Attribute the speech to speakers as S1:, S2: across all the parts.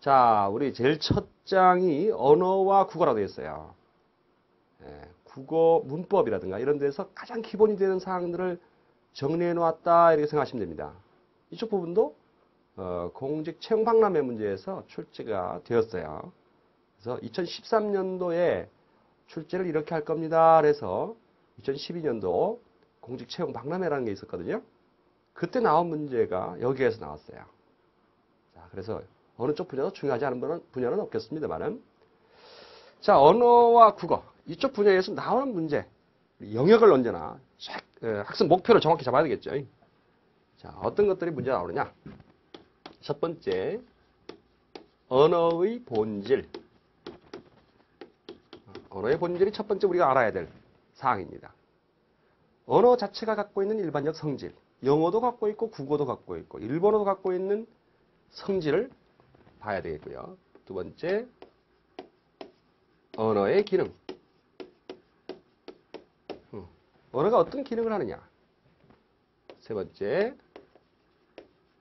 S1: 자, 우리 제일 첫 장이 언어와 국어라고 되어 있어요. 국어 문법이라든가 이런 데서 가장 기본이 되는 사항들을 정리해 놓았다 이렇게 생각하시면 됩니다. 이쪽 부분도 공직 채용 박람회 문제에서 출제가 되었어요. 그래서 2013년도에 출제를 이렇게 할 겁니다. 그래서 2012년도 공직 채용 박람회라는 게 있었거든요. 그때 나온 문제가 여기에서 나왔어요. 자, 그래서 어느 쪽 분야도 중요하지 않은 분야는 없겠습니다만은. 자, 언어와 국어. 이쪽 분야에서 나오는 문제. 영역을 언제나 학습 목표를 정확히 잡아야 되겠죠. 자, 어떤 것들이 문제가 나오느냐. 첫 번째, 언어의 본질. 언어의 본질이 첫 번째 우리가 알아야 될 사항입니다. 언어 자체가 갖고 있는 일반적 성질. 영어도 갖고 있고 국어도 갖고 있고 일본어도 갖고 있는 성질을 봐야 되겠고요. 두 번째, 언어의 기능. 언어가 어떤 기능을 하느냐. 세 번째,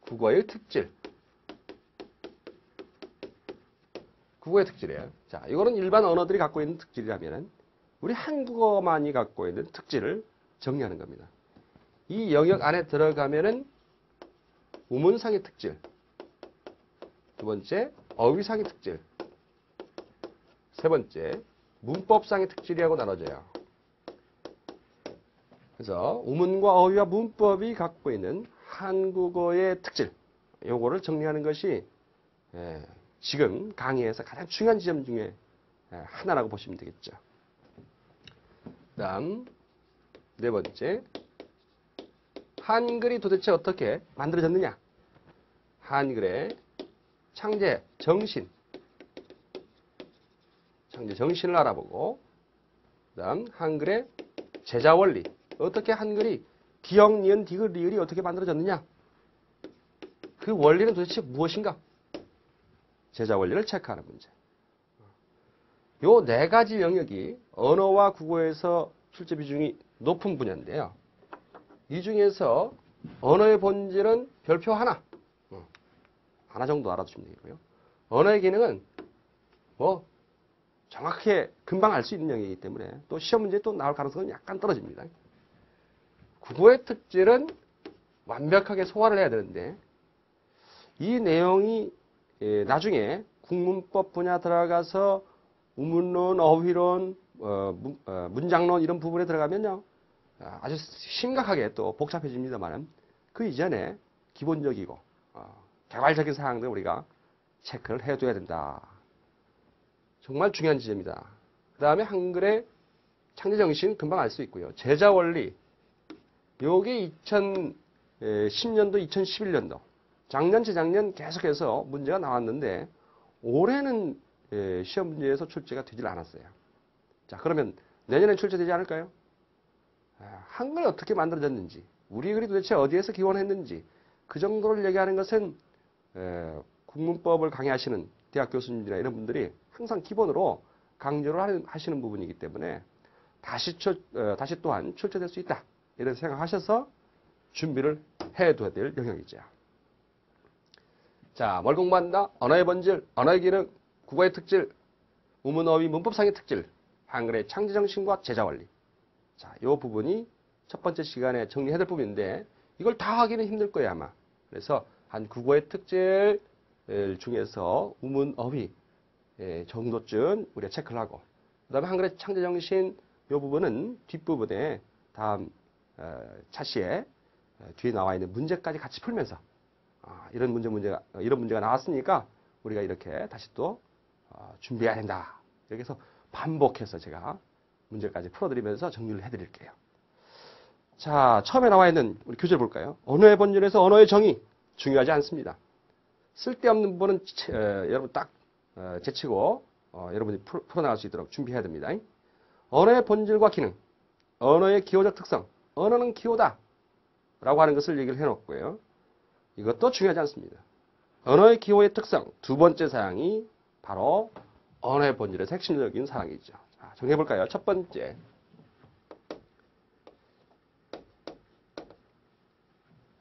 S1: 국어의 특질. 국어의 특질이에요. 자, 이거는 일반 언어들이 갖고 있는 특질이라면 우리 한국어만이 갖고 있는 특질을 정리하는 겁니다. 이 영역 안에 들어가면은 우문상의 특질. 두 번째, 어휘상의 특질. 세 번째, 문법상의 특질이라고 나눠져요. 그래서 우문과 어휘와 문법이 갖고 있는 한국어의 특질. 요거를 정리하는 것이 지금 강의에서 가장 중요한 지점 중에 하나라고 보시면 되겠죠. 다음 네 번째, 한글이 도대체 어떻게 만들어졌느냐. 한글의 창제 정신을 알아보고, 그 다음 한글의 제자 원리, 어떻게 한글이 기역, 니은, 디귿, 리을이 어떻게 만들어졌느냐. 그 원리는 도대체 무엇인가. 제자 원리를 체크하는 문제. 요 네 가지 영역이 언어와 국어에서 출제 비중이 높은 분야인데요. 이 중에서 언어의 본질은 별표 하나 정도 알아두시면 되고요. 언어의 기능은 정확히 금방 알 수 있는 영역이기 때문에 또 시험 문제에 또 나올 가능성은 약간 떨어집니다. 국어의 특질은 완벽하게 소화를 해야 되는데 이 내용이 나중에 국문법 분야 들어가서 우문론, 어휘론, 문장론 이런 부분에 들어가면요. 아주 심각하게 또 복잡해집니다만 그 이전에 기본적이고 개괄적인 사항들 우리가 체크를 해둬야 된다. 정말 중요한 지점이다. 그 다음에 한글의 창제정신 금방 알 수 있고요. 제자 원리, 요게 2010년도, 2011년도, 작년, 재작년 계속해서 문제가 나왔는데 올해는 시험 문제에서 출제가 되질 않았어요. 자, 그러면 내년에 출제되지 않을까요? 한글 어떻게 만들어졌는지, 우리 글이 도대체 어디에서 기원했는지 그 정도를 얘기하는 것은 국문법을 강의하시는 대학 교수님들이나 이런 분들이 항상 기본으로 강조를 하시는 부분이기 때문에 다시 또한 출제될 수 있다. 이런 생각하셔서 준비를 해둬야 될 영역이죠. 자, 뭘 공부한다? 언어의 본질, 언어의 기능, 국어의 특질, 우문, 어휘, 문법상의 특질, 한글의 창제정신과 제자 원리. 자, 이 부분이 첫 번째 시간에 정리해야 될 부분인데 이걸 다 하기는 힘들 거예요, 아마. 그래서 한 국어의 특질 중에서 우문, 어휘 정도쯤 우리가 체크를 하고, 그 다음에 한글의 창제정신 이 부분은 뒷부분에 다음 차시에 뒤에 나와 있는 문제까지 같이 풀면서 이런 문제가 나왔으니까 우리가 이렇게 다시 또 준비해야 된다. 이렇게 해서 반복해서 제가 문제까지 풀어드리면서 정리를 해드릴게요. 자, 처음에 나와 있는 우리 교재를 볼까요? 언어의 본질에서 언어의 정의 중요하지 않습니다. 쓸데없는 부분은 여러분 딱 제치고 여러분이 풀어나갈 수 있도록 준비해야 됩니다. 언어의 본질과 기능, 언어의 기호적 특성, 언어는 기호다 라고 하는 것을 얘기를 해놓고요. 이것도 중요하지 않습니다. 언어의 기호의 특성, 두 번째 사항이 바로 언어의 본질에서 핵심적인 사항이죠. 자, 정리해볼까요? 첫 번째,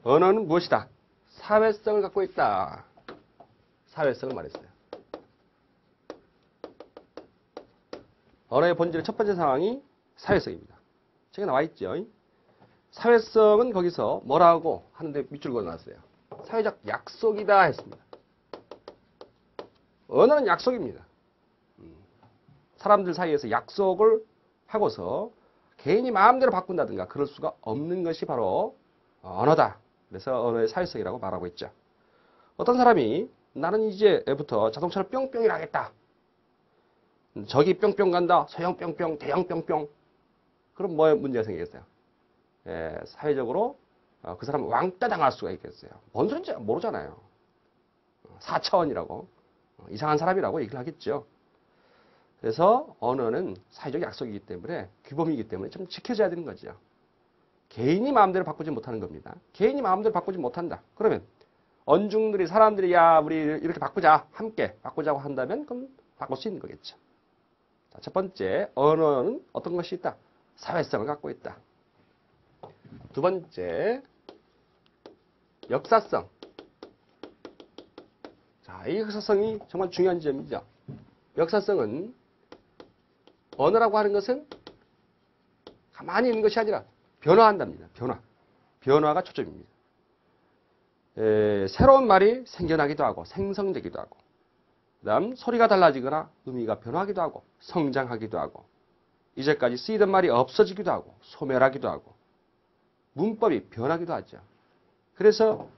S1: 언어는 무엇이다? 사회성을 갖고 있다. 사회성을 말했어요. 언어의 본질의 첫 번째 상황이 사회성입니다. 책에 나와 있죠. 사회성은 거기서 뭐라고 하는데 밑줄 그어놨어요. 사회적 약속이다 했습니다. 언어는 약속입니다. 사람들 사이에서 약속을 하고서 개인이 마음대로 바꾼다든가 그럴 수가 없는 것이 바로 언어다. 그래서 언어의 사회성이라고 말하고 있죠. 어떤 사람이 나는 이제부터 자동차를 뿅뿅이라 하겠다. 저기 뿅뿅 간다. 소형 뿅뿅, 대형 뿅뿅. 그럼 뭐 문제가 생기겠어요? 사회적으로 그 사람은 왕따 당할 수가 있겠어요. 뭔 소리인지 모르잖아요. 4차원이라고 이상한 사람이라고 얘기를 하겠죠. 그래서 언어는 사회적 약속이기 때문에 규범이기 때문에 좀 지켜져야 되는 거죠. 개인이 마음대로 바꾸지 못하는 겁니다. 개인이 마음대로 바꾸지 못한다. 그러면 언중들이 사람들이 야 우리 이렇게 바꾸자 함께 바꾸자고 한다면 그럼 바꿀 수 있는 거겠죠. 자, 첫 번째 언어는 어떤 것이 있다? 사회성을 갖고 있다. 두 번째 역사성. 자, 이 역사성이 정말 중요한 점이죠. 역사성은 언어라고 하는 것은 가만히 있는 것이 아니라 변화한답니다. 변화가 초점입니다. 새로운 말이 생겨나기도 하고 생성되기도 하고 그다음 소리가 달라지거나 의미가 변화하기도 하고 성장하기도 하고 이제까지 쓰이던 말이 없어지기도 하고 소멸하기도 하고 문법이 변하기도 하죠. 그래서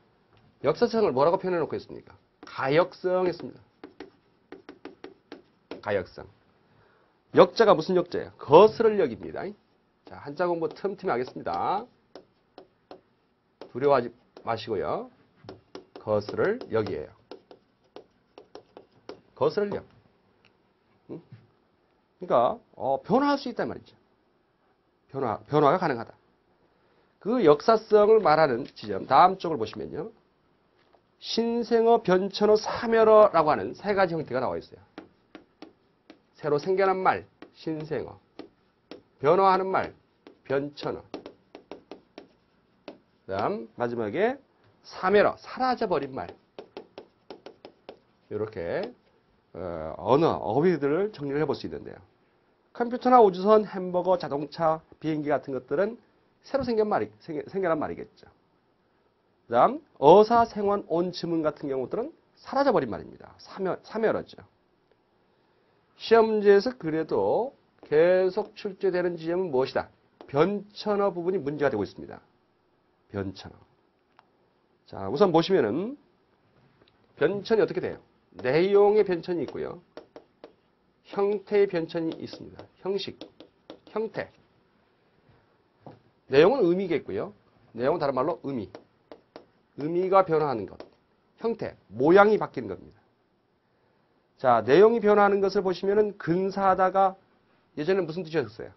S1: 역사성을 뭐라고 표현해놓고 있습니까? 가역성 했습니다. 가역성. 역자가 무슨 역자예요? 거스를 역입니다. 자, 한자 공부 틈틈이 하겠습니다. 두려워하지 마시고요. 거스를 역이에요. 거스를 역. 그러니까 변화할 수 있단 말이죠. 변화가 가능하다. 그 역사성을 말하는 지점 다음 쪽을 보시면요. 신생어, 변천어, 사멸어라고 하는 세 가지 형태가 나와 있어요. 새로 생겨난 말, 신생어. 변화하는 말, 변천어. 그 다음 마지막에 사멸어, 사라져버린 말. 이렇게 언어, 어휘들을 정리를 해볼 수 있는데요. 컴퓨터나 우주선, 햄버거, 자동차, 비행기 같은 것들은 새로 생겨난 말이겠죠. 그 다음 어사, 생원, 온, 지문 같은 경우들은 사라져버린 말입니다. 사멸어죠. 시험 문제에서 그래도 계속 출제되는 지점은 무엇이다? 변천어 부분이 문제가 되고 있습니다. 변천어. 자, 우선 보시면은 변천이 어떻게 돼요? 내용의 변천이 있고요. 형태의 변천이 있습니다. 형식, 형태. 내용은 의미겠고요. 내용은 다른 말로 의미. 의미가 변화하는 것. 형태, 모양이 바뀌는 겁니다. 자, 내용이 변화하는 것을 보시면은 근사하다가 예전에 무슨 뜻이었어요?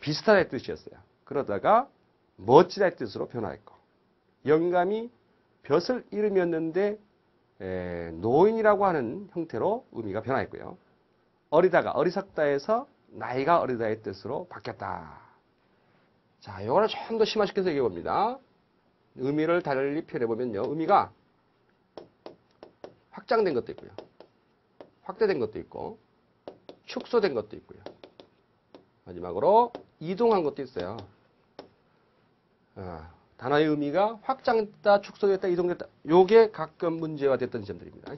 S1: 비슷하다의 뜻이었어요. 그러다가 멋지다의 뜻으로 변화했고 영감이 벼슬 이름이었는데 노인이라고 하는 형태로 의미가 변화했고요. 어리다가 어리석다에서 나이가 어리다의 뜻으로 바뀌었다. 자, 이거를 좀 더 심화시켜서 얘기해 봅니다. 의미를 달리 표현해 보면요. 의미가 확장된 것도 있고요. 확대된 것도 있고 축소된 것도 있고요. 마지막으로 이동한 것도 있어요. 단어의 의미가 확장됐다, 축소됐다, 이동됐다. 요게 가끔 문제가 됐던 점들입니다.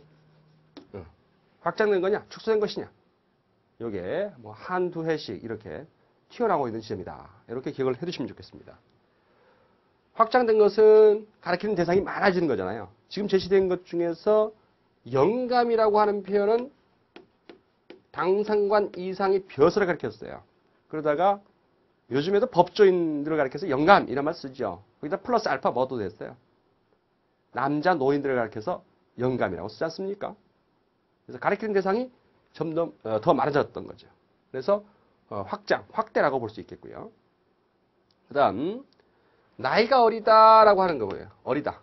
S1: 확장된 거냐, 축소된 것이냐. 요게 뭐 한두 해씩 이렇게 튀어나오고 있는 지점이다. 이렇게 기억을 해두시면 좋겠습니다. 확장된 것은 가리키는 대상이 많아지는 거잖아요. 지금 제시된 것 중에서 영감이라고 하는 표현은 당상관 이상의 벼슬을 가리켰어요. 그러다가 요즘에도 법조인들을 가리켜서 영감 이런 말 쓰죠. 거기다 플러스 알파 뭐도 됐어요. 남자 노인들을 가리켜서 영감이라고 쓰지 않습니까? 그래서 가리키는 대상이 점점 더 많아졌던 거죠. 그래서 확대라고 볼 수 있겠고요. 그 다음 나이가 어리다라고 하는 거 뭐예요? 어리다.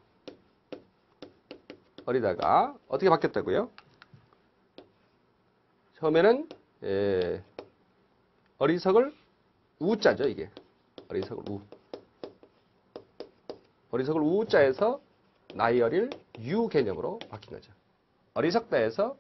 S1: 어리다가 어떻게 바뀌었다고요? 처음에는 어리석을 우자죠, 이게. 어리석을 우. 어리석을 우자에서 나이 어릴 유 개념으로 바뀐 거죠. 어리석다에서